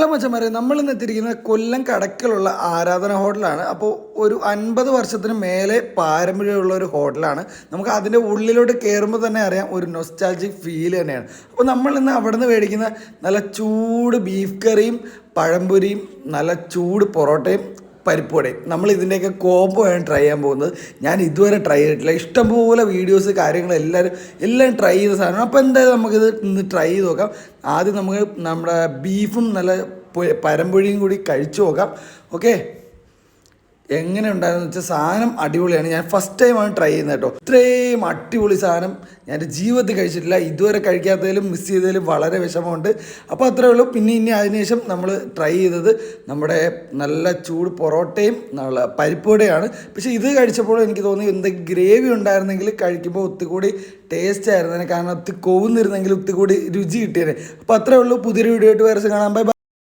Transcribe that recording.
Hello മച്ചന്മാരെ, നമ്മൾ ഇന്ന് എത്തിയിരിക്കുന്നത് കൊല്ലം കടക്കലുള്ള ആരാധന ഹോട്ടലാണ്. അപ്പോൾ ഒരു 50 വർഷത്തിന് മേലെ പാരമ്പര്യമുള്ള ഒരു ഹോട്ടലാണ്. നമുക്ക് അതിൻ്റെ ഉള്ളിലോട്ട് കയറുമ്പോൾ തന്നെ അറിയാം, ഒരു നൊസ്റ്റാൾജിക് ഫീൽ തന്നെയാണ്. അപ്പോൾ നമ്മൾ ഇന്ന് അവിടെ നിന്ന് മേടിക്കുന്ന നല്ല ചൂട് ബീഫ് കറിയും പഴംപൊരിയും നല്ല ചൂട് പൊറോട്ടയും പരിപ്പുവടയും, നമ്മൾ ഇതിൻ്റെയൊക്കെ കോംബോ ആണ് ട്രൈ ചെയ്യാൻ പോകുന്നത്. ഞാൻ ഇതുവരെ ട്രൈ ചെയ്തിട്ടില്ല. ഇഷ്ടംപോലെ വീഡിയോസ് കാര്യങ്ങൾ എല്ലാം ട്രൈ ചെയ്ത സാധനമാണ്. അപ്പോൾ എന്തായാലും നമുക്കിത് ഇന്ന് ട്രൈ ചെയ്ത് നോക്കാം. ആദ്യം നമുക്ക് നമ്മുടെ ബീഫും നല്ല പഴംപൊരിയും കൂടി കഴിച്ചു നോക്കാം. ഓക്കെ, എങ്ങനെ ഉണ്ടായിരുന്നു വെച്ചാൽ സാധനം അടിപൊളിയാണ്. ഞാൻ ഫസ്റ്റ് ടൈമാണ് ട്രൈ ചെയ്യുന്നത് കേട്ടോ. ഇത്രയും അടിപൊളി സാധനം ഞാൻ എൻ്റെ ജീവിതത്തിൽ കഴിച്ചിട്ടില്ല. ഇതുവരെ കഴിക്കാത്തതിലും മിസ് ചെയ്തതിലും വളരെ വിഷമമുണ്ട്. അപ്പോൾ അത്രേ ഉള്ളൂ. പിന്നെ അതിനുശേഷം നമ്മൾ ട്രൈ ചെയ്തത് നമ്മുടെ നല്ല ചൂട് പൊറോട്ടയും നല്ല പരിപ്പുവടയാണ്. പക്ഷേ ഇത് കഴിച്ചപ്പോൾ എനിക്ക് തോന്നി എന്തെങ്കിലും ഗ്രേവി ഉണ്ടായിരുന്നെങ്കിൽ കഴിക്കുമ്പോൾ ഒത്തിരി ടേസ്റ്റ് ആയിരുന്നു. കാരണം ഒത്തിരി കൊവുന്നിരുന്നെങ്കിൽ ഒത്തിരി രുചി കിട്ടിയത്. അപ്പോൾ അത്രേ ഉള്ളൂ. പുതിയൊരു വീഡിയോ ആയിട്ട് വേറെ കാണാൻ. ബൈ.